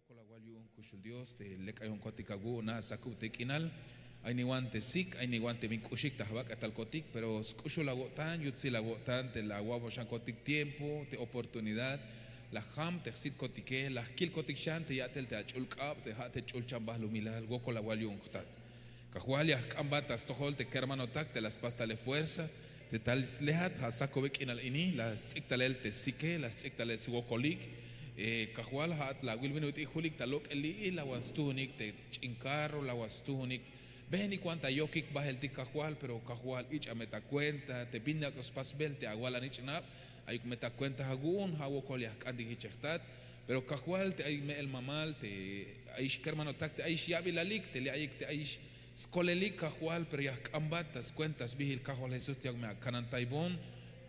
Wokola waliun kushul Dios te lekayon kotik agu na sakutik inal ay niwante sik ay niwante mikushik tahbak atal kotik pero kushul agotan yutsil agotan te la wabo shan kotik tiempo te oportunidad la ham te sit kotike la kil kotik shan te yatel te achulkab te hat te chulchambah lumilal wokola waliun khtat kahualia kambatas tohol te kermanotak te las pastale fuerza te tal lehat hasakovik inal ini la siktalel te sike la siktalel sugokolik kahual hat la wilminut ihulik talok eli la wanstunik te chinkaro la wanstunik beni cuanta yokik bahel ti kahual pero kahual ich ameta cuenta te pinda kos pasbel te aguala nichnap ayuk meta cuenta hagun hawo kolia kandi hichtat pero kahual te ay me el mamal te aish kermanotak te aish yabilalik te le ayik te aish skolelik kahual pero ya kambatas cuentas bihil kahual Jesus te me kanantaibon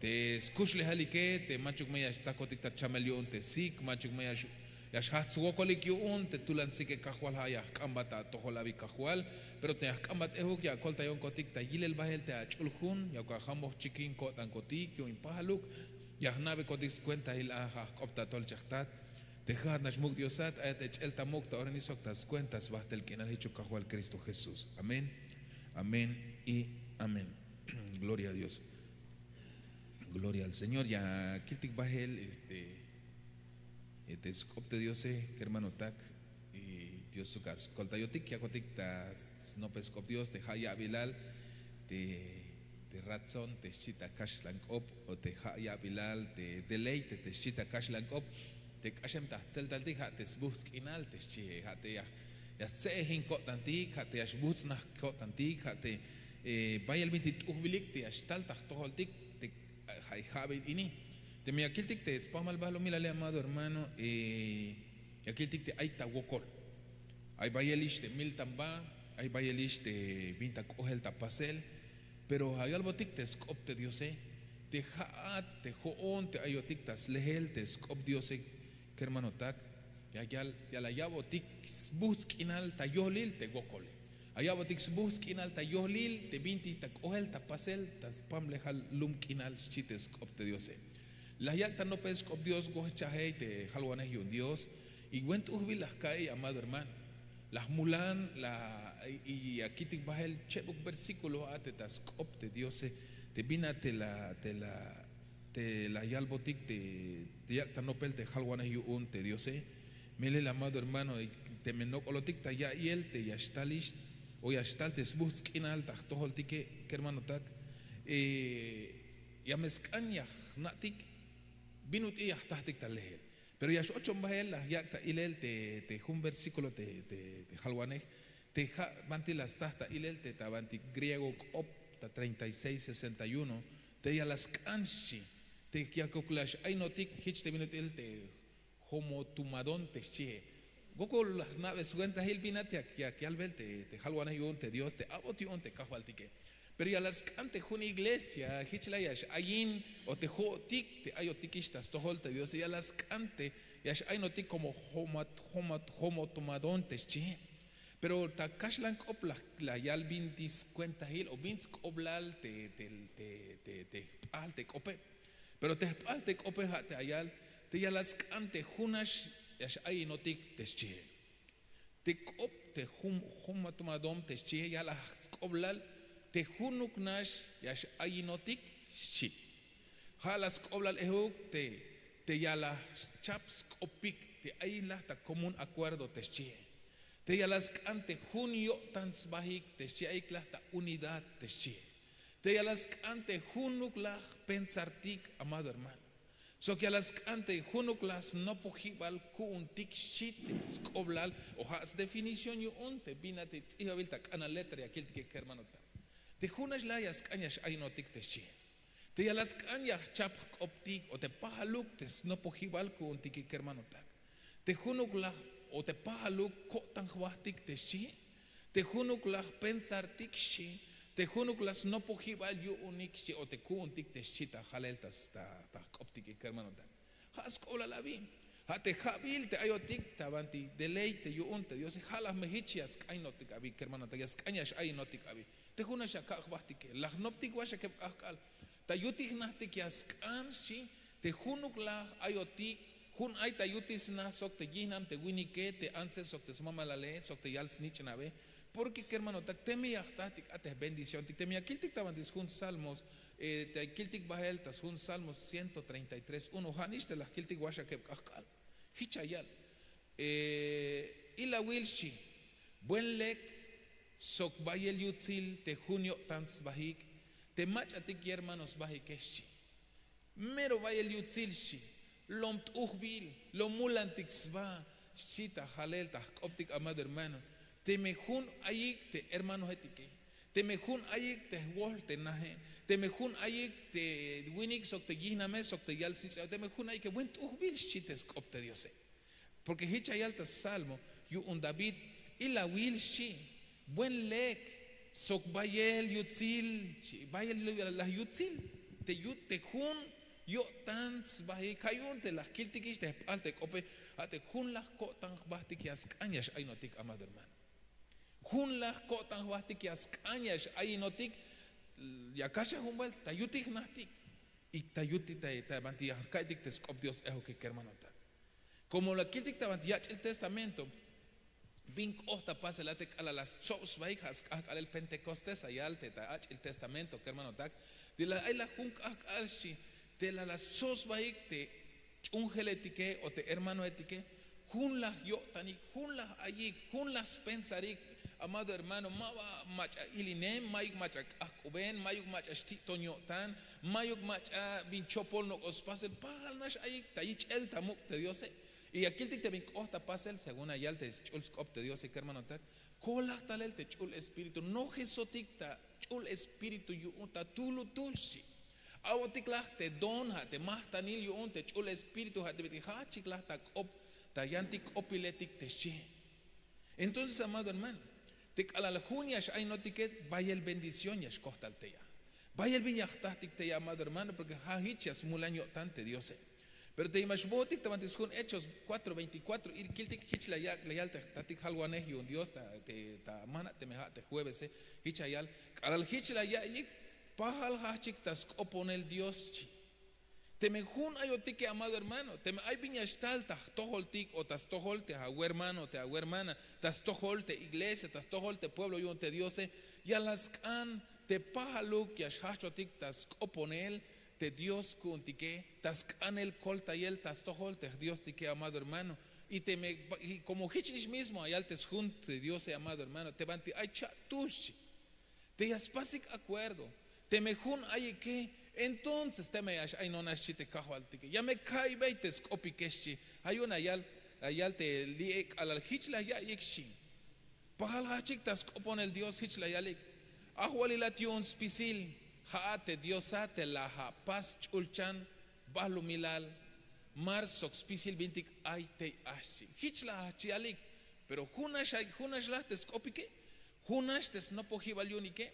te skush le halike te machuk me yash tsakotik ta chamelion te sik machuk me yash hatsuokolik yun te tulan sike kahual haya kambata toholabi kahual pero te kambat ehuk ya kolta yon kotik ta yilel bahel te achulhun ya ka hamos chikin ko tan kotik yo impahaluk ya nabe kotik cuenta il aha opta tol chachtat te had nashmuk diosat ayat echel tamuk ta organisok tas cuentas bahtel kinal hichu kahual Cristo Jesús amén amén y amén gloria a Dios. Gloria al Señor. Ya kiltik bahel te skopte Dios que hermano tak y Dios sukas kolta yotik ya kotik ta no peskop Dios te haya bilal te ratson te chita kashlankop o te haya bilal te deleite te chita kashlankop te kashem ta tseltaltik ha te sbusk inal te chi ha te ya sehin kotantik ha te ashbusna kotantik ha te bayel bintit uhbilik te ashtal tahtoholtik hay Javid ini te me aquiltic te spamal balo milale amado hermano aquiltic te aita wokol hay bayelish de mil tamba hay bayelish de vinta kohel tapasel pero hay albotic te scop te diose te hat te hoon te ayotic tas lehel te scop diose que hermano tak ya la yabotic buskinal tayolil te wokole allá botix buskinal ta yohlil te binti ta kohel ta pasel ta spam lehal lumkinal chites op te diose la yakta no pes op Dios go chahei te halwane yon Dios y went uhbil las kai amado hermano las mulan la y aquí te bahel chebuk versículo ate ta op te diose te bina te la yalbotik te yakta no pel te halwane yon te diose mele la amado hermano te menokolotik ta ya yel te yashtalish o ya estaltes buskinal tahtoholtike que hermano tak ya meskanya natik binut iya tahtik talehel pero ya ocho bahel ya ta ilel te un versículo te halwane te banti las tahta ilel te tabanti griego op ta 36:61 te ya las kanshi te yakoklash ay notik hich te binut el te homo tumadon te chie Goko las naves cuentas el binate que al ver te halwana yon te Dios te abotion te kahualtike pero ya las cante una iglesia hichlayas ayin o te hotik te ayotikistas tohol te Dios ya las cante yash aynotik como homo tomadon te chi pero ta kashlan kop la yal bintis cuenta hil o bins koblal te alte kope pero te alte kope te ayal te ya las cante hunash yash ay notik teschie te kop te hum matumadom teschie ya la koblal te hunuk nash yash ay notik chi halas koblal ehuk te ya la chaps kopik te ay la ta común acuerdo teschie te ya las ante junio tans bahik teschie ay la ta unidad teschie te ya las ante hunuk la pensartik amado hermano so que a las ante junuklas no pojibal kun tik shite skoblal o has definición yo unte binate tihabilta kana letra aquel que hermano ta te junas layas cañas ay no tik te chi te ya las cañas chap optik o te pahaluk te no pojibal kun tik hermano ta te junukla o te pahaluk ko tan hwahtik te chi te junukla pensar tik chi te junuklas no pojibal yo unik chi o te kuntik te chita haleltas ta optik hermano ta has kola la vi ha te habil te ayotik ta banti deleite yo unte Dios halas mehichias kainotik abi hermano ta yas kañas ay notik abi te junas ya kahbahtik las noptik washa ke kahkal ta yutik nahtik yas kan chi te junukla ayotik Hun ay tayutis na sok te yinam te winike te anse sok te smamalale sok te yal snitch nabe. Porque que hermano tak temi yachtatik ate bendición tik temi akiltik tabantis hun salmos te akiltik baheltas hun salmos 133 uno hanish te la akiltik washa kep kakal hichayal ila wilshi buen lek sok bayel yutzil te junio tans bahik te mach atik hermanos bahikeshi mero bayel yutzil shi lomt uhbil lo mulantik sva shita halel ta optik amad hermano te mejun ayik te hermano etike te mejun ayik te wol te nahe te mejun ayik te winik sok te giname sok te yal te mejun ayik buen uhbil shites opte diose porque hicha yalta salmo yu un David ila wil shi buen lek sok bayel yutzil bayel la yutzil te yut te jun yo tans bahi kayun te la kiltikish te alte kope ate jun la ko tan bahtik yas kanyash ay notik amad hermano jun la ko tan bahtik yas kanyash ay notik yakasha humbal tayutik nahtik y tayuti ta banti kaitik te skop Dios ejo que hermano ta como la kiltik ta banti el testamento Bink osta pasa la tek ala las sos baijas al el Pentecostés allá al el testamento que hermano tak de la ay la junk alshi de la las sos baik te ungeletike o te hermano etike jun las yo tani jun las ayik jun las pensarik amado hermano mawa macha ilinem mayuk macha akuben mayuk macha stitoño tan mayuk macha binchopol no ospasel palnash ayik tayich el tamuk te diose y aquí el te ven osta pasa el según allá te chul scop te Dios y que hermano tal cola tal el te chul espíritu no jesotikta chul espíritu yu unta tulu tulsi awotikla te donha te mahtanil yu unte chul espíritu ha te betija chikla ta op ta yantik opiletik te she entonces amado hermano te ala la junias hay no ticket vaya el bendición yash costal te ya vaya el viñachtatik te ya amado hermano porque ha hichas mulaño tante Dios pero te imashbotik tamantis hun Hechos 4:24 ir kiltik hichla ya leal tatik halwaneh y un Dios ta mana te meha te jueves hichayal al hichla ya yik pahal hachik tas oponel Dios chi te me hun ayotik amado hermano te me ay viñashtal ta toholtik o tas toholte a hermano te a hermana tas toholte iglesia tas toholte pueblo y un te Dios ya las can te pahaluk ya shachotik tas oponel te Dios kuntique tas canel colta y el tas toholte Dios tique amado hermano y te me y como hichnish mismo hay altes junte Dios amado hermano te banti ay chatushi te yaspasik acuerdo te me jun ay que entonces te me ay no nashite cajo altique ya me kai beites opikeshi hay una ayal te liek al hichla ya yekshi pahal hachik tas opon el Dios hichla yalik ahwalilation spisil haate Diosate la ha pas chulchan balu milal mar sok spisil bintik ay te ashi hichla chialik pero hunash la tes kopike hunash tes no pohivaliunike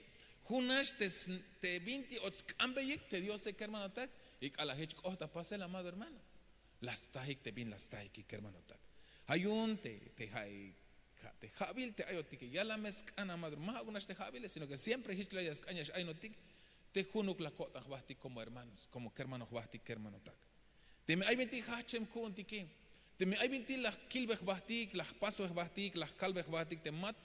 hunash tes te binti ots kambeyik te Dios que hermano tak ik ala hech kohta pasel amado hermano las tahik te bin las tahik que hermano tak hayun te hay te habil te ayotike ya la mezcana amado ma unash te habil sino que siempre hichla yas cañas ay notik te junuk la kota bahtik como hermanos como que hermanos bahtik que hermano tak te me ay binti hachem kuntike te me ay binti las kilbeh bahtik las pasos bahtik las kalbeh bahtik te mat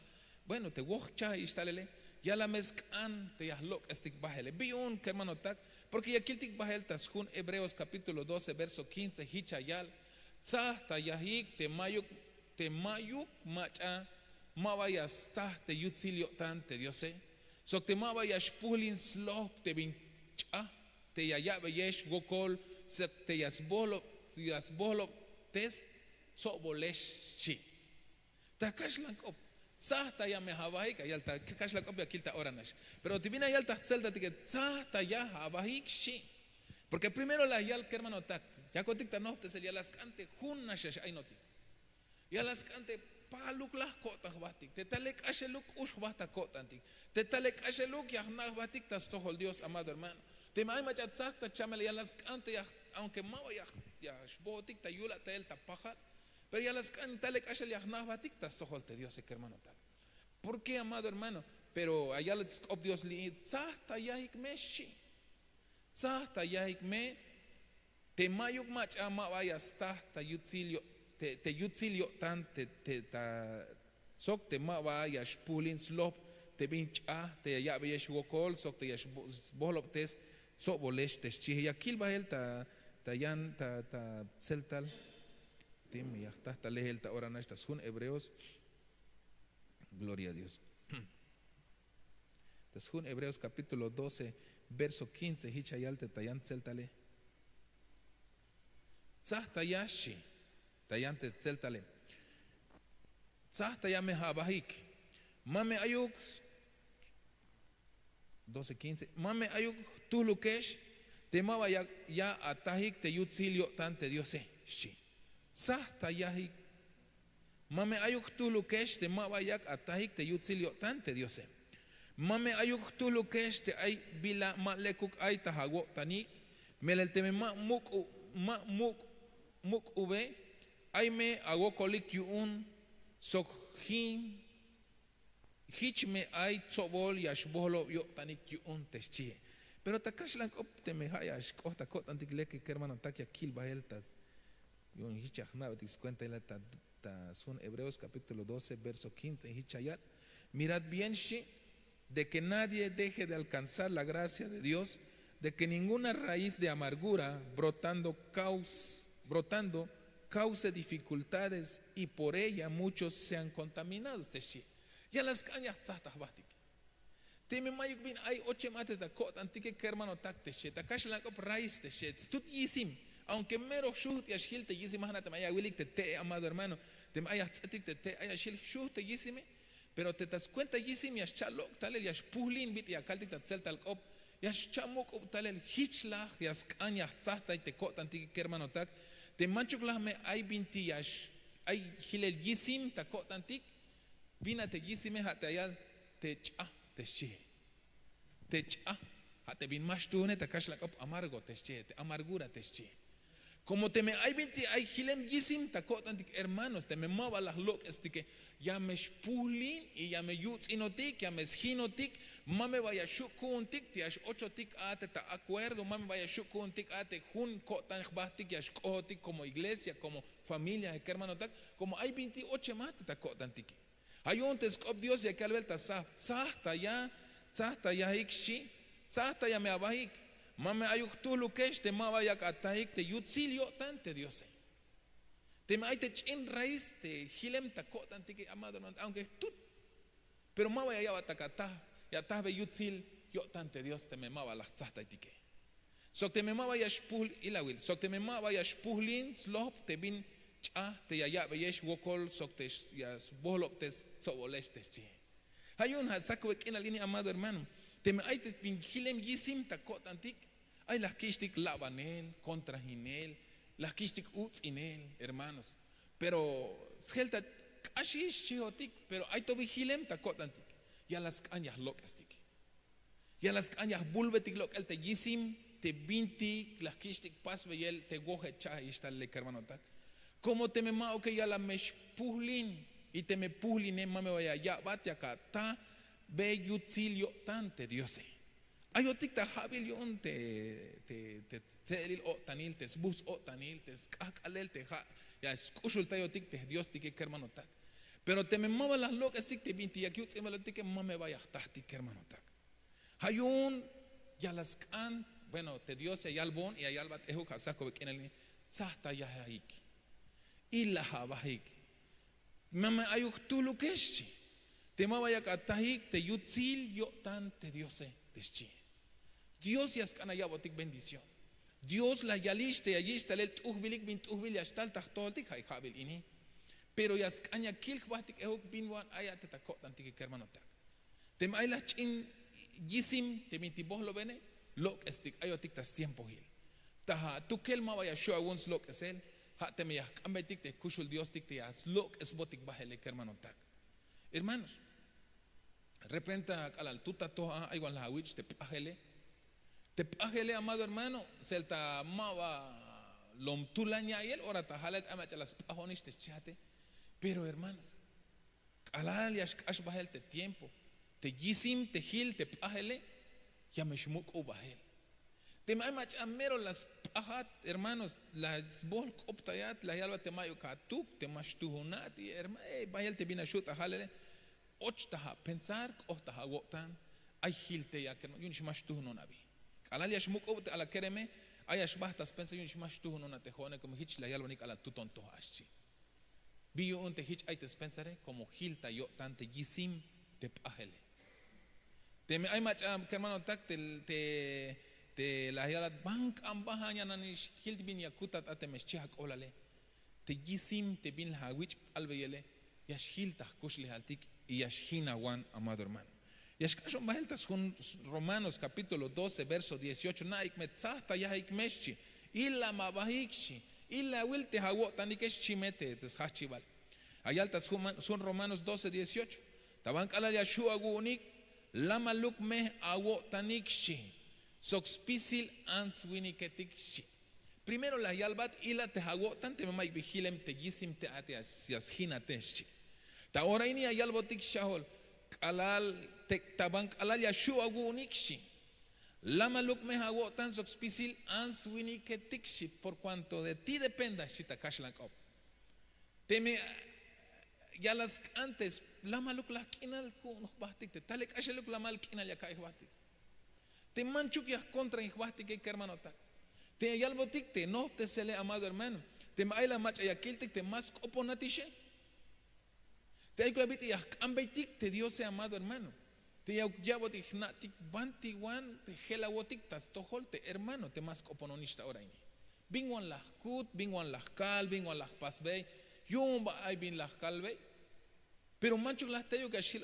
bueno te wocha y estalele ya la mezcan te yahlok estik bahele biun que hermano tak porque ya kiltik bahel tas jun Hebreos capítulo 12 verso 15 hichayal ta yahik te mayuk macha mawayas te yutzilio tan te Diose sok te mawayas pulin slop te bincha te yayabe yesh gokol sek te yasbolo tes sobolesh chi ta kashlankop Sahta ya me habaik ayalta kashla kopia kilta oranash pero divina ayalta celda que sahta ya habaik shi porque primero la yal que hermano tak ya coticta no te sería las cante hunash ay noti ya las cante paluk las kotas batik te talek asheluk ush bata kotantik te talek asheluk ya nach batik tas tohol Dios amado hermano te mai machat sakta chamel ya las cante ya aunque mawa ya shbotik ta yula ta el tapajar pero ya las cantalek ashel yahnah batik tas toholte Dios que hermano tal. ¿Por qué amado hermano? Pero allá les ob Dios li sahta yahik me shi. Sahta yahik me te mayuk mach ama vayas ta yutzilio te yutzilio tan te ta sok te ma vayas pulin slop te bincha te ya vayas wokol sok te yash bolop tes sok bolesh tes chi ya kil bahel ta yan ta celtal tim ya ta lehel ta ora estas hun hebreos. Gloria a Dios. Das hun Hebreos capítulo 12 verso 15 hichayalte tayan celtale. Tzahtayashi tayante celtale. Tzahtayame habahik. Mame ayuk 12:15. Mame ayuk tulukesh temaba ya atahik te yutzilio tante diose. Shi. Tzahtayahik. Mame ayuk tulukesh temaba yak atahik te yutzilio tante diose. Mame ayuk tulukesh te ay bila malekuk ay tahago tanik. Melel teme muk ube ay me ago kolik yun sok hin hichme ay tzobol yashbolo yo tanik yun teschie. Pero takashlan op teme hayash kohta kot antikleke kermano takia kil baeltas. Yun hichach na betis cuenta la son Hebreos capítulo 12 verso 15 hichayat. Mirad bien shi de que nadie deje de alcanzar la gracia de Dios, de que ninguna raíz de amargura brotando cause dificultades y por ella muchos sean contaminados. Ya las cañas tzahtas bastik. Teme mayuk bin ay oche mate ta kot antike kermano tak teshe. Ta kashlan op raíz teshe. Stut yisim. Aunque mero shuht yashil te yisim mahana te maya wilik te amado hermano. Te maya tzatik te ayashil shuht te yisime. Pero te das cuenta yisim yash chalok talel yash puhlin bit yakaltik ta tzel tal op. Yash chamok op talel hichlach yas kanya tzahta te kot antike kermano tak. Te manchuklah me ay binti yash ay hilel yisim ta kot antik. Bina te yisime ha te ayal te cha te shi. Te cha ha te bin mashtune te kashlak op amargo te shi te amargura te shi. Como te me hay 20 hay hilem yisim ta kot antik hermanos te me mava las lok estike ya me spulin y ya me yuts inotik ya me schinotik mame vaya shukuntik ti ash 8 tik ate ta acuerdo mame vaya shukuntik ate hun kotan khbahtik ya shkotik como iglesia como familia que hermano tak como hay 28 mate ta kotan tik hay un teskop Dios ya que alvelta sa ta ya ikshi ta ya me abahik. Mame ayuk tulukesh te mava yak atahik te yutzilio tante Dios. Te me ay te chin raíz te hilem ta kot antike amado aunque tut. Pero mava ya batakata ya tahbe yutzil yo tante Dios te me mava las tzahta itike. Sok te me mava ya shpul ilawil. Sok te me mava ya shpulin slop te bin cha te ya beyesh wokol sok te ya bolop te sobolesh te chi. Hayun ha sakwek in alini amado hermano. Te me ay te bin hilem yisim ta kot antik. Ay las kishtik labanel, contra hinel, las kishtik uts inel, hermanos. Pero shelta kashish chihotik, pero ay to vigilem ta kotantik. Ya las cañas lokastik. Ya las cañas bulbetik lok el te yisim, te binti, las kishtik pas veyel, te goje cha ishtal le hermanotak. Como te me mao que ya la mesh puhlin, y te me puhlin mame vaya ya bate acá, ta be yutzilio tante diose. Ayotik ta habil yon te telil o tanil te sbus o tanil te skakalel te ha ya skushul tayotik te Dios tike hermano tak. Pero te me mava las locas tik te binti yakyut emelotik que mame vaya tahtik hermano tak. Hayun ya las kan bueno te Dios ya albon y ayalbat ehu kasako bekinel tzahta ya haik. Illa habahik. Mame ayuk tulukeshi. Te mava yak atahik te yutzil yo tante Diose teschi. Dios yas kana yabotik bendición. Dios la yaliste yalista el tuhbilik bin tuhbil yastal tahtoltik hay habil ini. Pero yas kanya kilk batik ehuk binwan ayat ta kot antik hermanotak. Tem ay la chin yisim te mintibos lo bene lok estik ayotik tas tiempo hil. Taha tu kelma vaya show wons lok esel ha te me yak ambetik te kushul Dios tik te yas lok esbotik bahele hermanotak. Hermanos, repenta al tuta toha igual la wich te pajele. Te pajele amado hermano, selta mava lom tulaña y el ora tahalet amacha las pajonis te chate. Pero hermanos, alal yash kash bahel te tiempo, te yisim te hil te pajele, ya me shmuk u bahel. Te maimach amero las ajat, hermanos, las bol optayat, la yalba te mayo katuk, te mashtuhunat, y hermano, bayel te vina shut ahalele, ochtaha, pensar, ochtaha wotan, ay hilte ya que no, yun shmashtuhun nabi. Alal yashmuk obt ala kereme, ay ashbahtas pensa yun shmashtuhun na tejone, como hich la yalba nik ala tutonto ashchi. Biyo un te hich ay te pensare, como hilta yo tante yisim te pahele. Te me ay mach que hermano tak te la yalat bank ambahanya nanish hilt bin yakutat atemesh chihak olale. Te yisim te bin la wich albeyele, yash hilta kushli haltik y yash hina wan amado hermano. Yash kashon baheltas hun Romanos capítulo 12 verso 18 naik metzahta yaik meshchi illa mabahikshi illa wilte hawot tanikesh chimete tes hachival. Ayaltas sun Romanos 12 18 tabank ala yashua gunik lama luk meh awo tanikshi soxpisil ans winiketikshi. Primero la yalbat ila te hago tante me maik vigilem te yisim te ate ashina teshi. Ta ora ini ayalbotik shahol alal te tabank alal yashua gunikshi lama luk meh awo tan soxpisil ans winiketikshi, por cuanto de ti dependa shita kashlank op. Teme ya las antes lama luk la kinal kun bahtik te talek asheluk la mal kinal ya kai bahtik te manchuk ya contra ihbahtik ke hermano tak te yalbotik te no te sele amado hermano te maila mach ayakiltik te mas oponatishe te ay klabit ya ambeitik te Dios amado hermano te ya botik natik banti wan te helawotik tas tohol te hermano te mas opononista ora ini bingwan la kut bingwan la kal bingwan la pasbei yum ba ay bin la kalbei. Pero manchuk las teyo que ashil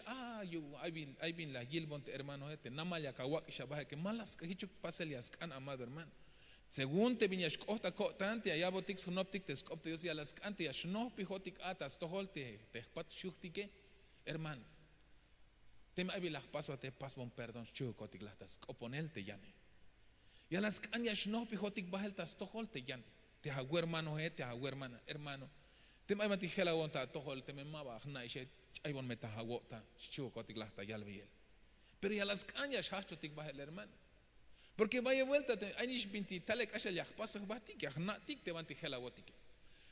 yo ay bin la yilbon te hermano este namaya kawak shabaje que malas que hichuk paselias kan amado hermano. Según te viñas costa tante allá botik sonoptik te skop te Dios las cante ya shno pihotik atas tohol te pat shuktike hermanos. Te me ay las paso te pas bon perdón chukotik las tas oponel te yane. Ya las kan ya shno pihotik bahel tas tohol te yan. Te hagu hermano te hagu hermano. Te me ay matijela wonta tohol te me maba na ishe ay bon metahawota chukotik las ta yalbiel. Pero ya las cañas hachotik bahel hermano. Porque vaya vuelta, hay nish binti talek ashal ya paso batik ya natik te banti hela wotik.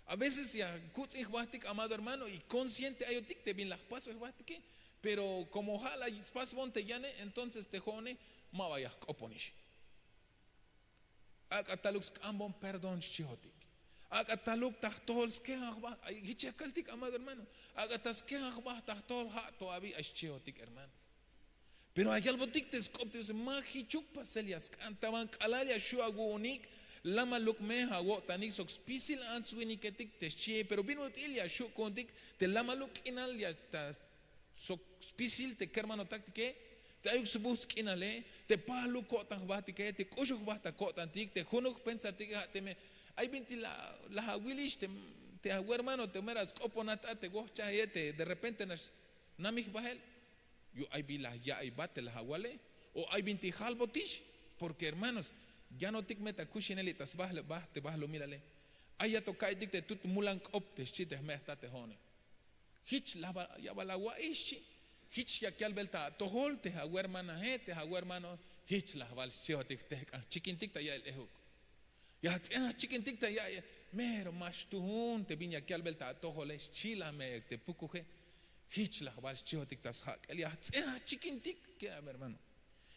A veces ya kutz batik amado hermano y consciente ayotik te bin las paso batik, pero como hala spas bonte yane entonces te jone ma vaya oponish. Akatalux ambon perdón chihotik. Akataluk tahtols ke agba hichakaltik amado hermano. Akatas ke agba tahtol ha to abi chihotik hermanos. Pero hay algo tic te scopte se magichuk paselias cantaban calalia shuagunik lama luk meha wo tanik sox pisil answini ketik te che pero vino tilia shu kontik te lama luk inal ya ta sox pisil te kermano taktike te ayuk subus kinale te palu ko tan batike te kushuk bata ko tantik te hunuk pensar tik te me ay binti la hawilish te hermano te meras coponata te gocha yete de repente namich bahel yo hay vila ya hay bate la hawale o hay binti halbotish porque hermanos ya no tik meta kushineli tas bahle bahte bahlo mírale ay ya tokai tik te tut mulan opte chite me esta te hone hich la ya bala wa ishi hich ya kyal belta to holte ha hermana te ha hermano hich la bal cheotik te chikin tik ta ya el ehuk ya chikin tik ta ya mero mashtuhun te binya kyal belta to hole chila me te pukuje hich la bal chihotik tas hak elia chikin tik que hermano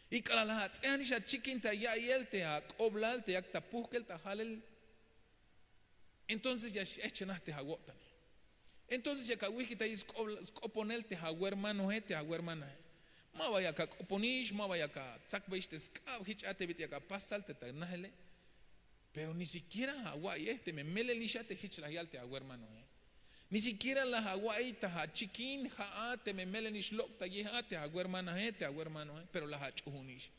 y kala la anisha chikin ta ya yelte a oblal te yakta pukel ta halel entonces ya echenaste hagotan entonces ya kawiki ta is oponel te ha hermano te ha hermana ma vaya ka oponish ma vaya ka sakbeiste ska hich ate bit ya ka pasal te ta nahele pero ni siquiera Hawái me mele lishate hich la yalte a hermano ni siquiera la Hawái ta chikin ha te me melenish lok ta yehate a hermana te a hermano pero la hachunish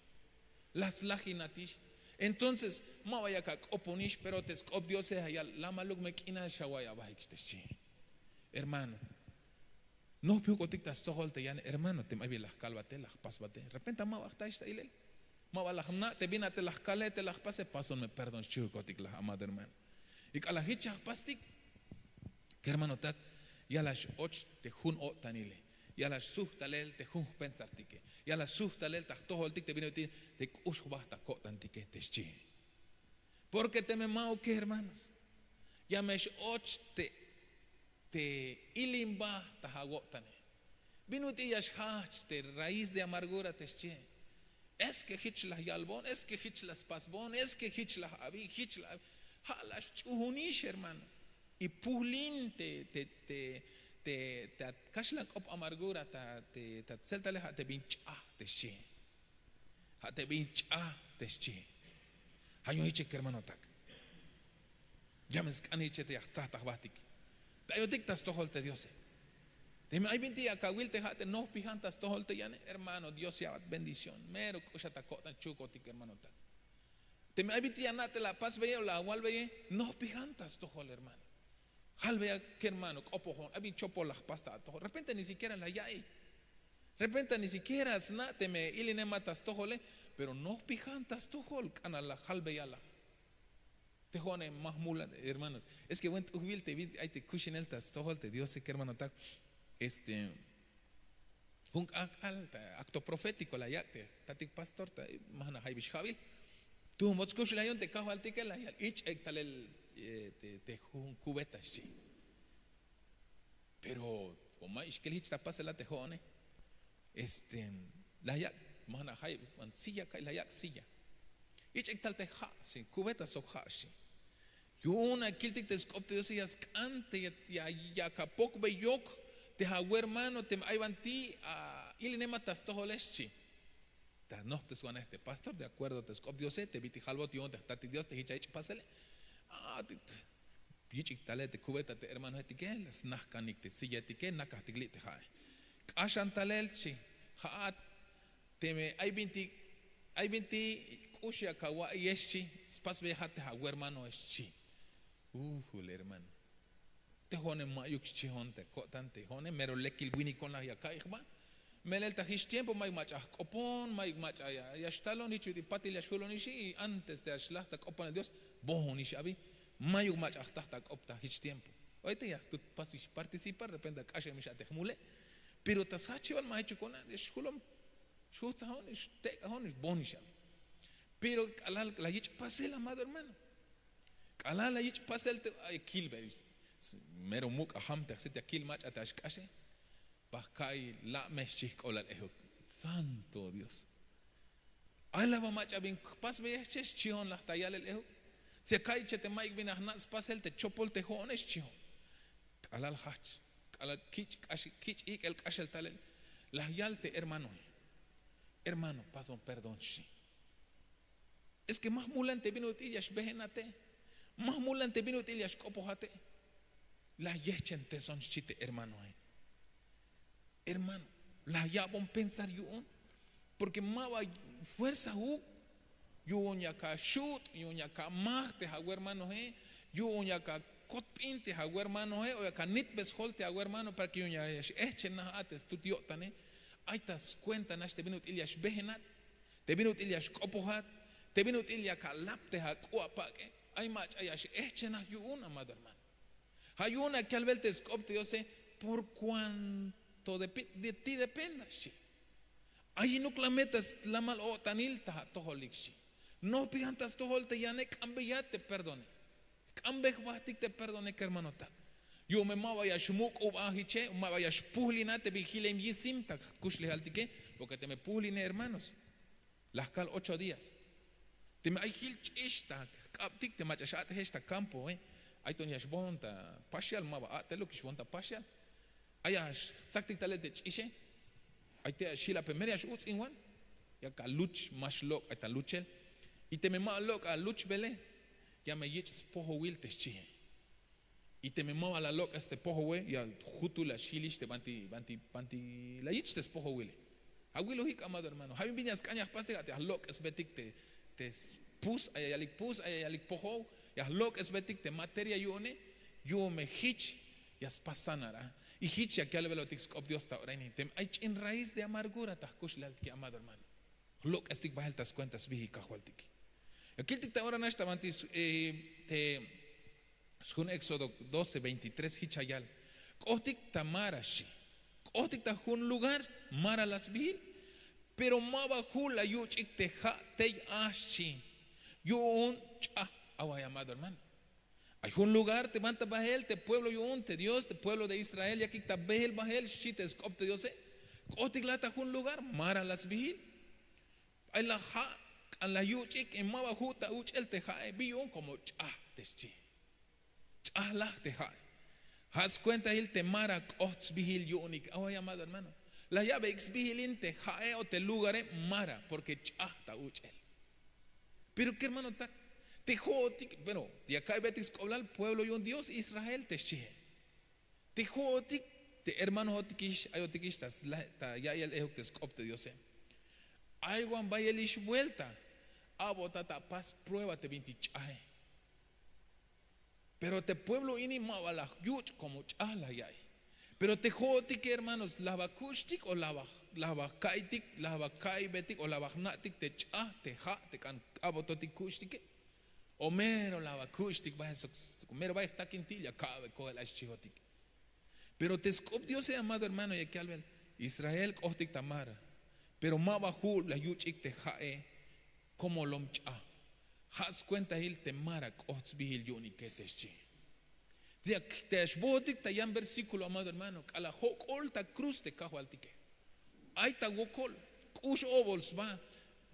las lajinatish entonces ma vaya ka oponish pero te skop Dios se hayal la maluk me kina shawaya bahikstechi hermano no piu kotik tas tohol te yan hermano te mabi las calvate las pasbate de repente ma bachta ista ilel ma va la te binate las calete las pase pason me perdon chu kotik la amado hermano y kala hicha pastik que hermano tak ya las och te hun o tanile ya las suhtalel te hun pensartike ya las suhtalel tak tohol tik te binoti te kush basta ko tantike te chi Porque te me mao que hermanos. Ya me och te ilimba tahagotane. Binuti yashach te raíz de amargura te che. Es que hitchlas yalbon, es que hitchlas pasbon, es que hitchlas abi, hitchlas halas chuhunish hermano. Y puhlin te kashlan op amargura te seltale te bincha te che. Te bincha te che. Hayo hiche hermano tak. Ya me skaniche te yatzata batik. Tayo dictas toholte Dios. Dime, hay 20 acá, Will te jate, no pijantas toholte yane, hermano, Dios ya bendición. Mero kushata kota chuko tik hermano tak. Dime, hay 20 anate la paz veye o la agual veye, no pijantas tohol hermano. Halvea que hermano, opojon, hay chopo las pasta toho. De repente ni siquiera la yai. De repente ni siquiera snate me iline matas tohole, pero no pijantas tohol, cana la halvea la. Te jone más mula, hermanos. Es que bueno, tú te vi, ahí te cushinel tas toholte, Dios sé que hermano tak. Un acto profético la yakte tatik pastor ta mahana haibish jabil tu motskush la yon te kaho altique la yal ich ektalel te cubeta shi pero oma ishkel hich tapase la tejone la yak mahana haib man silla kai la yak silla ich ektal te ha shi cubeta so ha shi yuna kiltik te skopte Dios yas kante ya kapok be yok te hago hermano te ayvanti a ilinema tas toholeschi ta no te suena este pastor de acuerdo te scop Dios te viti halbot yon te tati Dios te hicha pasele yichik tale te cubeta te hermano etike las nahkanik te silla etike nakahtiglit hai kashan talelchi hat te me ayvinti kushia kawa yeshi spas be hat te hago hermano eschi hermano te jone mayuk chihon te kotan te jone mero lekil wini con la yaka ikhba melel tahish tiempo may macha kopon may macha ya stalon ichu di patil ya shulon ishi antes de ashlah ta kopon Dios bohon ishi abi mayuk macha ta kopta hish tiempo ahorita ya tú pasis participa de repente kashe misha te mule pero tasachi wal machu con de shulon shutza hon ish te hon ish bonish pero alal la yich pasel amado hermano alal la yich pasel te kilber mero muk aham te xite akil mach atash kashe bakai la meshich kolal eho santo Dios alaba mach abin pas be ches chion la tayal el eho se kai chete maik bin ahna spasel te chopol te hones chion alal hach alal kich ik el kashel talel la yalte hermano paso perdón shi es que más mulante binut illash behenate más mulante binut illash kopohate la yechen te son chite hermano hermano la ya bon pensar yun porque mava fuerza yun ya ka shoot yun ya ka marte hago hermano yun ya ka kotpinte hago hermano o ya ka nitbes holte hago hermano para que yun ya echen na ates tu tiotane aitas cuenta nas te binut ilyash behenat te binut ilyash kopohat te binut ilya ka lapte ha kuapake ay mach ayash echen na yun amado hermano. Hay una que al ver te escopte, yo sé, por cuanto de ti dependa. Ahí no clametas la mal o tanil ta toholik. No pijantas toholte ya ne cambe ya te perdone. Cambe batik te perdone que hermano ta. Yo me mava ya shmuk o ahiche, mava ya shpuhlina te vigilem yisim ta kushle altike, porque te me puhline hermanos. Las cal 8 días. Te me hay hilch esta, captik te machashat esta campo, Ay ton yash bonta partial mava atelo kish bonta partial ayash saktik talete chishe ay te shila primera yash uts inwan ya ka luch mashlok ay ta luchel y te me malok a luch bele ya me yich poho wil te chihe y te me mava la lok este poho we ya jutu la shilish te banti la yich te poho wile awilo hik amado hermano hay viñas cañas paste te lok es betik te pus ayalik poho ya lok es betik te materia yone yo me hich ya spasanara y hich ya que al velotik skop Dios ta oreni tem hay en raíz de amargura ta kushla ki amado hermano lok estik baheltas cuentas bihi kahwaltik aquí te ahora nashta bantis te Jun Éxodo 12:23 hichayal kohtik tamarashi kohtik ta jun lugar mara las bil pero maba hula yuchik te ha te ashi yun cha Agua amado hermano. Hay un lugar, te manta bajel, te pueblo yun, te Dios, te pueblo de Israel, y aquí te bajel bajel, shit es cop te Dios. Cotiglata un lugar, mara las vigil. Hay la ja, an la yuchik, en maba juta, uch el te jae, bion como chah, te chi. Chah la te jae. Haz cuenta el te mara cots vigil yunik, agua amado hermano. La llave ex vigilin te jae o te lugare mara, porque chah ta uch el. Pero que hermano ta. Te jotik, bueno, te acá betis coblal pueblo y un Dios Israel te chie. Te jotik, te hermano hotikish, ayotikistas, ta ya el ejo te scopte Dios. Ay guan bayelish vuelta, abota ta paz prueba te vintichae. Pero te pueblo ini mawala yuch como chala yay. Pero te jotik hermanos, la bakushtik o la bakaitik, la bakaibetik o la baknatik te cha, te ja, te can abototikushtik. O mero la vacushtik, mero va a estar quintilla, cabe con el chihotik. Pero te scop Dios amado hermano, y aquí al ver Israel kohtik tamara, pero ma bajú la yuchik te jae como lomcha. Has cuenta il te mara kohts bihil yuni que te chi. Te ashbotik ta yan versículo amado hermano, a la hokol ta cruz te cajo altike. Ay ta wokol, kush obols va.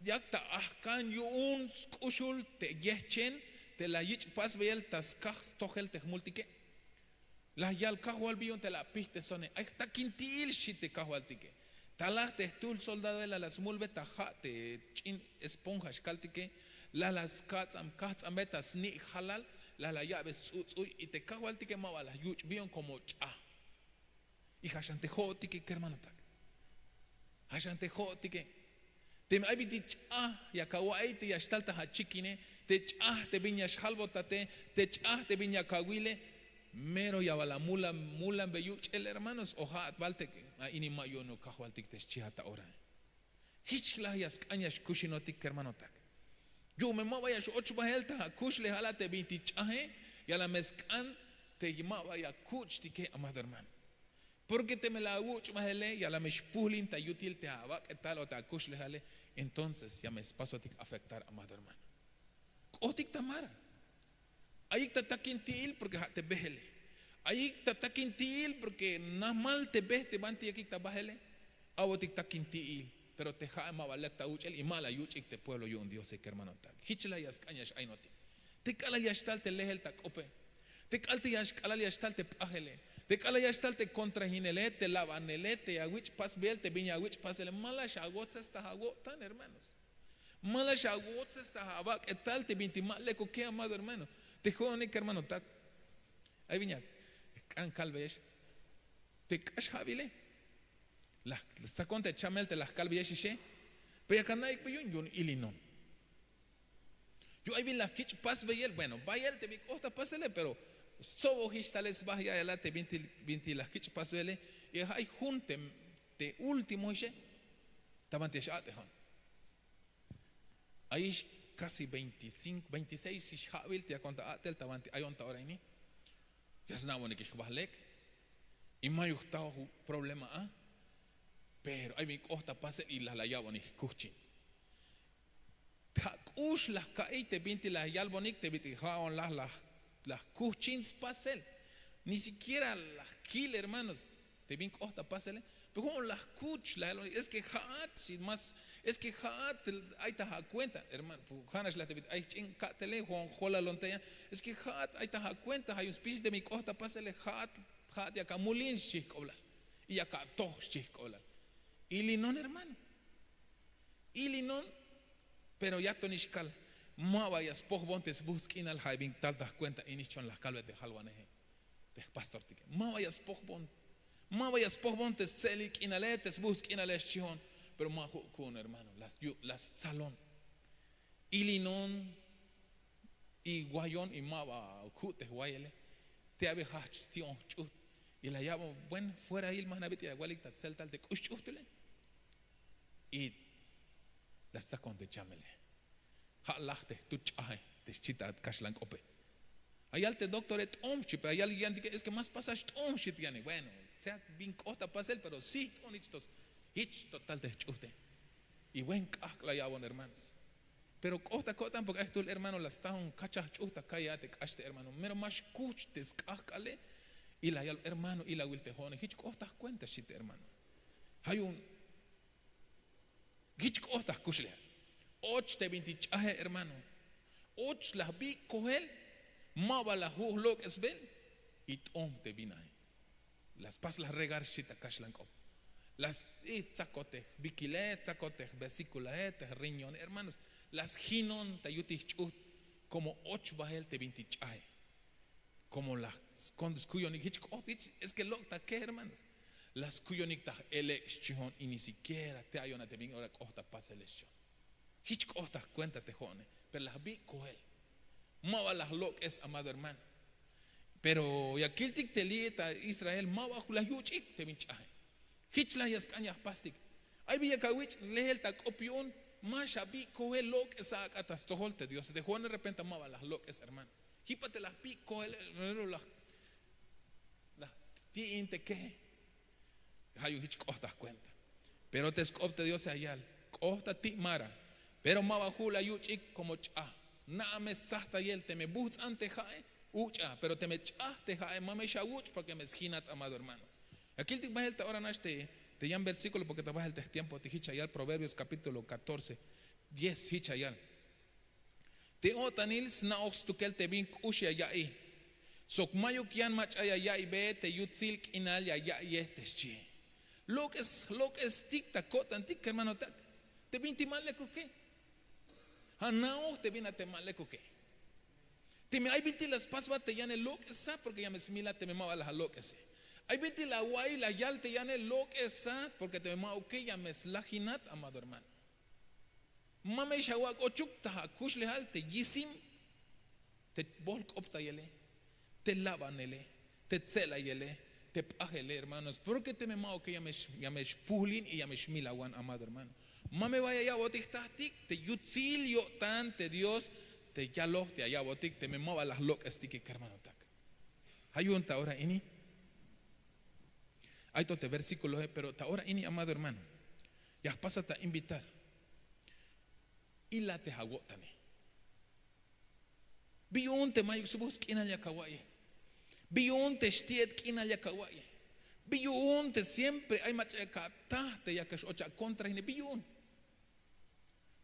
Yakta ahkan yun kushul te yechen te la yich pas bel tas kas tohel te multike la yal kahwal bion te la piste sone ay ta quintil shite kahwal tike talah te tul soldado de las mulbe taja te chin esponja shkaltike la las katsam metas ni halal la llave uy y te kahwal tike ma la yuch bion como cha y hashante jotike hermano tak hashante jotike te me habiti cha ya kawaite ya stalta hachikine te cha te viña shalbotate te cha te viña kawile mero ya bala mulan beyuch el hermanos oja balte ini mayo no kahwaltik te chihata ora hichla yas kanyas kushinotik hermano tak yo me ma vaya 8 bahelta kushle halate 20 chahe ya la meskan te ma vaya kuch tike amado hermano. Porque te me la uch mahele ya la meshpulin ta yutil te haba que tal o ta kush lehale entonces ya me paso a afectar amado hermano. Otik tamara. Ahí ta taquintil porque te behele. Ahí ta taquintil porque nada mal te ves te banti aquí ta bahele. Abotik taquintil pero te ja ma balekta uchel y mala yuchik te pueblo yo un Dios que hermano ta. Hichla yas cañas ainoti. Te kala yashtal te lehel ta cope. Te kalte yash kala yashtal te pahele. Te cala ya está te contra jinelete, lavanelete, aguich pas belte, viña aguich pas el mala shagot esta hagotan hermanos. Mala shagot esta habak, etal te vintimal le coque amado hermano. Te joven que hermano tak. Ahí viña, can calvesh. Te cash habile. La sacón te chamel te las calvesh she. Pero ya canay yun ilino. Yo ahí vi la kich pas beyel, bueno, bayel te vi costa pasele, pero sobo histales bahya elate binti las kich pasele y hay junte te último ishe tabante shate han ahí casi 25 26 ish habil te conta atel tabante ayonta ahora ini ya snabo ni kish bahlek y mayo estaba problema pero hay mi costa pase y la yabo ni kuchin takush las kaite binti las yalbonik te binti haon las kuchins pasel, ni siquiera las kill hermanos, te vin costa pasele, pero como las kuch, es que hat, si más, es que hat, ahí te da cuenta, hermano, hanas la te hay chincatele, Juan Jola lonteya, es que hat, ahí te da cuenta, hay un especie de mi costa pasele, hat, ya camulin chicobla, y acá todos chicobla, y linon hermano, y linon, pero ya tonishkal. Ma vayas poch bontes buskin al haibing tal das cuenta inichon las calves de halwaneje de pastor tike ma vayas poch bontes celik inaletes buskin al eschion pero ma con hermano las salón ilinon y guayon y ma va kute guayele te habe hach tion chut y la llamo bueno fuera il manabiti igual tal tal de kuchutule y las sacon de chamele halachte tu chahe te chita kashlan kope ayal te doctoret omchi pero ayal yandik es que más pasas omchi tiene bueno sea bien cota pasel pero sí tonichtos hich total de chute y buen kakla ya bon hermanos pero costa porque esto el hermano las está un cachas chuta cállate caste hermano, mero más cuchtes cáscale y la hermano y la wiltejone, hich costas cuenta shit hermano. Hay un hich costas kuchle. Och te 20 chaje hermano. Och la vi coel, mava la lo que es bel y tom te vina. Las pas las regar shit kashlan kop. Las itzacote, biquilet, zacote, vesiculaete, riñón, hermanos, las ginon tayuti chut, como 8 bajel te 20 chaje. Como las condes cuyonik es que lo ta que hermanos. Las cuyonik ta elección y ni siquiera te ayona te venga ahora costa pasa elección. Hich costa cuenta te jone, pero las vi coel. Mava las lo es amado hermano. Pero ya kiltik te lieta Israel mava la yuchik te 20 chaje. Hichla yas cañas pastic. Ay villa kawich lehel tak opion masha bi coel lo que sa catastoholte Dios de Juan de repente mava las lo es hermano. Hípate las pico, las ti inte que hay hich costas cuenta. Pero te escopte Dios allá, costa ti mara. Pero mabajula yuchik como cha. Na me sasta y él te me bus ante jae ucha, pero te me cha te jae mame shawuch porque me esquinat amado hermano. Aquí te va el ahora no te llaman versículo porque te vas el tiempo te hichayal Proverbios capítulo 14 10 hichayal. Te otanils na oxtukel te bin kushia yai. Sok mayo kian mach ayayai be te yutzilk inal yayai teschi. Lo que es tic tacot antic hermano tac. Te bin timal le coque. Hanao te bin a temal le coque. Te me hay binti las pasba te yane lo que sa porque ya me simila te me mava la lo que se. Hay binti la guay la yal te yane lo que sa porque te me mava que ya me slaginat amado hermano. Mame shawak ochuk ta kush lehal te yisim te bolk opta yele te lavanele te tsela yele te pajele hermanos porque te me mao que ya me puhlin y ya me shmilawan amado hermano mame vaya ya botik tahtik te yutzil yo tan te Dios te yalo te allá botik te me mava las locas tiki hermano tak hay un ta ahora ini hay tote versículos pero ta ahora ini amado hermano ya pasa ta invitar y la te hagotane. Biun te mayuk subus kina ya kawaye. Biun te stiet kina ya kawaye. Biun te siempre hay macha kata te ya kash ocha contra hine biun.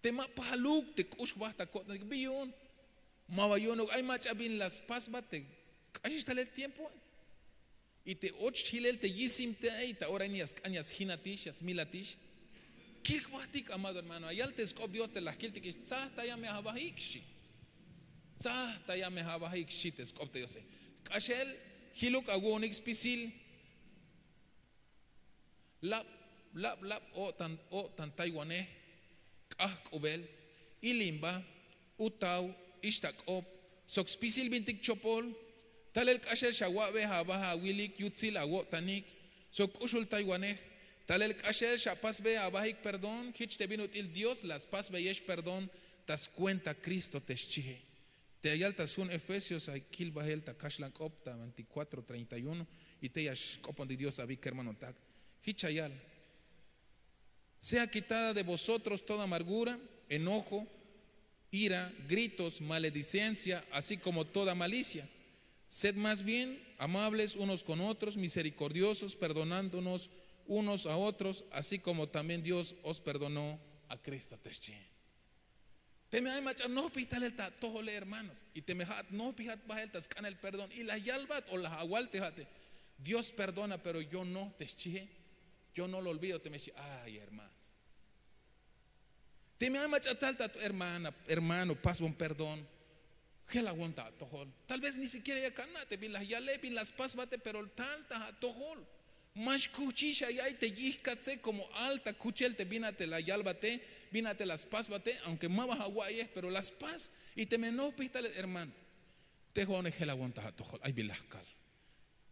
Te ma paluk te kush basta contra biun. Mawayono hay macha bin las pasba te kashistale el tiempo. Y te och hilel te yisim te ta ahora ni as cañas hinatish as milatish. Kirchwatik amado hermano, ayal te escop Dios te las kiltik is ta ya me habahikshi. Ta ya me habahikshi te escop te Dios. Kashel hiluk agonix pisil. Lap o tan taiwaneh kahkubel ilimba utau ishtakop sox pisil bintik chopol tal el kashel shawabe habaha wilik yutzil agotanik sok ushul taiwaneh tal el kasher shapas be abahik perdón hich te vino il Dios las pas be yesh perdón tas cuenta Cristo te schije te ayal tasun Efesios aikil bahel ta kashlan opta 24:31 y te yash copon de Dios abik hermano tak hich ayal sea quitada de vosotros toda amargura enojo ira gritos maledicencia así como toda malicia sed más bien amables unos con otros misericordiosos perdonándonos unos a otros, así como también Dios os perdonó a Cristo teschi. Te me hay macha no pital el tatojole hermanos y te me hat no pijat bajel tascan el perdón y la yalbat o la agual tejate. Dios perdona pero yo no teschi, yo no lo olvido te me ay hermano. Te me hay macha tal hermano paso un perdón. ¿Qué la aguanta tojol? Tal vez ni siquiera ya canate bin las yale bin las pasbate pero tal ta tojol. Más cuchisha y ahí te yiscatse como alta cuchel te vínate la yalbate, vínate las paz bate, aunque más hawaii pero las paz y te me no pistale hermano. Te jone gel aguanta a tojol, ay bilascal.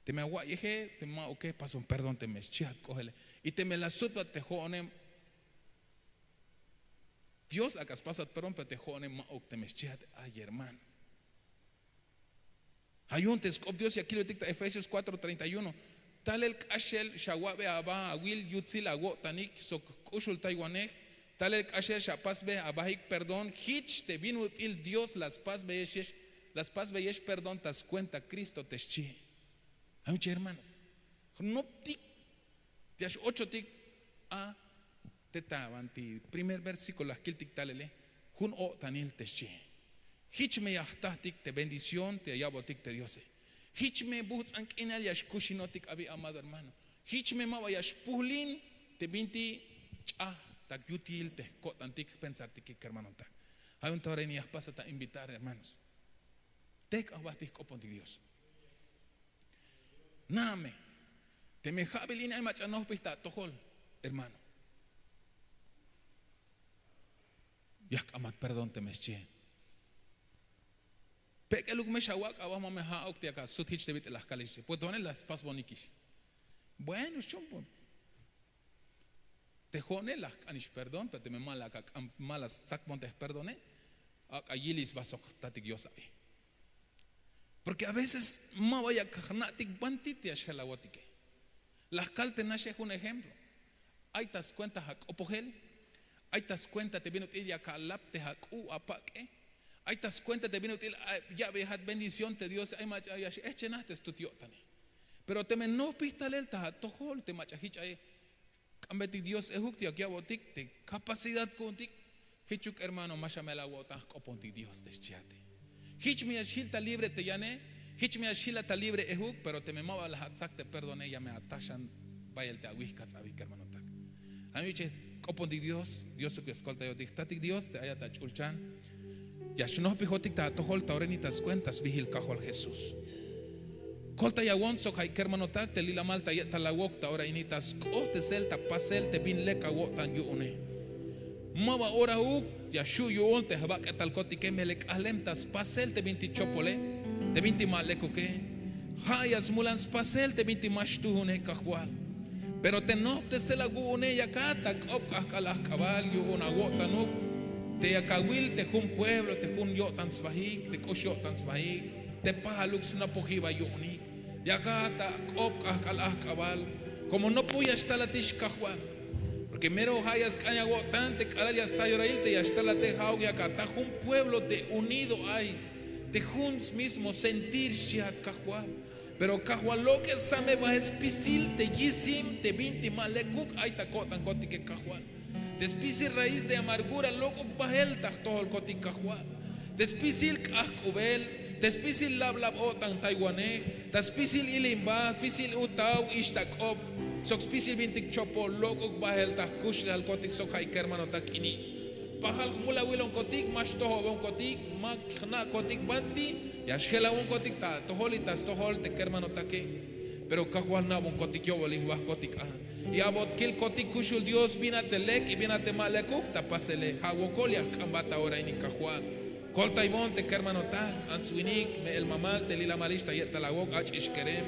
Te me hawaii te ma ok, paso un perdón te me chiat cógele y te me la supa te jone. Dios acas pasat perdón pero te jone ma ok te me chiat ay hermanos. Hay un tescop Dios y aquí lo dicta Efesios 4:31. Tal el kashel shawabe aba awil yutzil ago tanik sok kushul taiwaneh tal el kasher shapas be abahik perdón hich te vino il Dios las paz beyesh perdón tas cuenta Cristo te chi. Hay muchos hermanos. No tic te has 8 tic a te tavanti primer versículo las kiltik talele hun o tanil te chi. Hich me yahtatik te bendición te ayabotik te Dios. Hich me buts ank inal yash kushinotik abi amado hermano. Hich me mawa yash puhlin te binti cha tak yutil te kotantik pensartik hermano tak. Hay un tore ni pasa ta invitar hermanos. Tek abatik kopon Dios. Name te me jabilina ay machanoh pista tohol hermano. Yak amat perdón te meschie. Peke luk me shawak awama me ha okti acá sut hich debit las kalish. Pues donen las pas bonikish. Bueno, chompo. Te jone las anish perdón, pero te me malas sac montes perdone. Ayilis basok tatik yosai. Porque a veces ma vaya kahnatik bantiti ashelawatike. Las calte nashe un ejemplo. Hay tas cuentas hak opogel. Hay tas cuentas te vino tiria kalap te hak u apake. Hay tas cuenta te viene útil ya vehat bendición te Dios ay mach ay echenaste estudiotane pero te no pistalel ta tohol te mach hich ay ambeti Dios ehukti aquí abotik te capacidad contik hichuk hermano mashamela wota koponti Dios te chiate hich mi ashilta libre te yane hich mi ashilta libre ehuk pero te me mava la hatsak te perdone ya me atashan bayel te awiskat abi hermano tak ami che koponti Dios que escolta yo dictatik Dios te ayata chulchan. Ya no pijotik ta tohol taurenitas cuentas vigil cajol Jesús. Colta ya wonso hay hermano tak te lila malta ya talawok ta ahora initas cote celta pasel te bin leka wotan yu une. Mava ora u ya shu yu on te habak talkoti que melek alemtas pasel te binti chopole te binti maleko que hayas mulans pasel te binti mashtuhune kahwal. Pero te no te se la gune ya kata op kahkalah kabal yu una wotanuk. Te akawil te jun pueblo te jun yotan svahik te kosh yotan svahik te pahalux una pojiba yoni yakata op kalah kabal como no puya estar la tishkahwa porque mero hayas kanya wotan te kala ya está yorail te ya está la te hau yakata jun pueblo te unido hay te jun mismo sentir shiat kahwa pero kahwa lo que same va espisil te yisim te binti malekuk ay ta kotan koti que kahwa Despisil raíz de amargura, loco bajel todo el cotic cajuá. Despisil cascubel, despisil lablab otan taiwanés, despisil ilimba, despisil utau ishtakob, soxpisil vintic chopo, loco bajel taskush al cotic sokai kermano takini. Pajal fula wilon cotic, mas toho un cotic, makna cotic banti, yashela un cotic ta, toholitas tohol te kermano take. Pero cajuan na un cotic yo bolis bas cotic y abot kil kotik kushul Dios vina telek y vina te malekuk ta pasele hawokolia kambata ora ini kahuan kolta ibon te kermano ta answinik me el mamal te lila malista yeta la wok ach ishkerem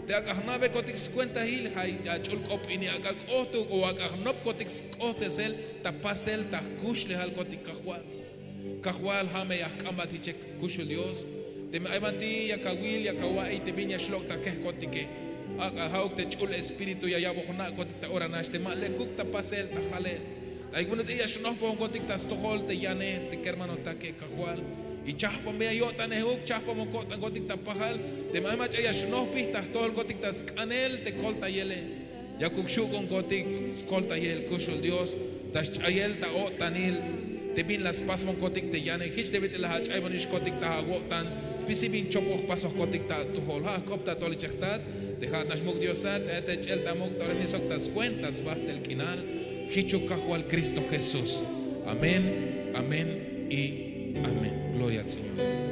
te akahnabe kotik cuenta hil hay achul kop ini agak otu o akahnop kotik kote sel ta pasel ta kushle hal kotik kahuan hame ya kambati chek kushul Dios te aymanti ya kawil ya kawai te vinya shlok ta keh kotike hauk te chul espíritu ya yabo khna kotik ta ora naste male kuk ta pasel ta khale ay gunat iya shnof fon kotik ta stohol te yane te kermano ta ke kahwal y chahpo me yota ne huk chahpo mo kotik ta pahal te mamach iya shnof pista tol kotik ta skanel te kolta yele ya kuk shu kon kotik kolta yel kushul Dios ta chayel ta otanil te bin las pasmon kotik te yane hich debit la hach ay bonish kotik ta wotan pisibin chopo pasos kotik ta tu hol ha kopta tol chehtat dejar nashmuk Diosat te chelta muk torni soktas cuentas basta el kinal hichu kahwal Cristo Jesús amén amén y amén gloria al Señor.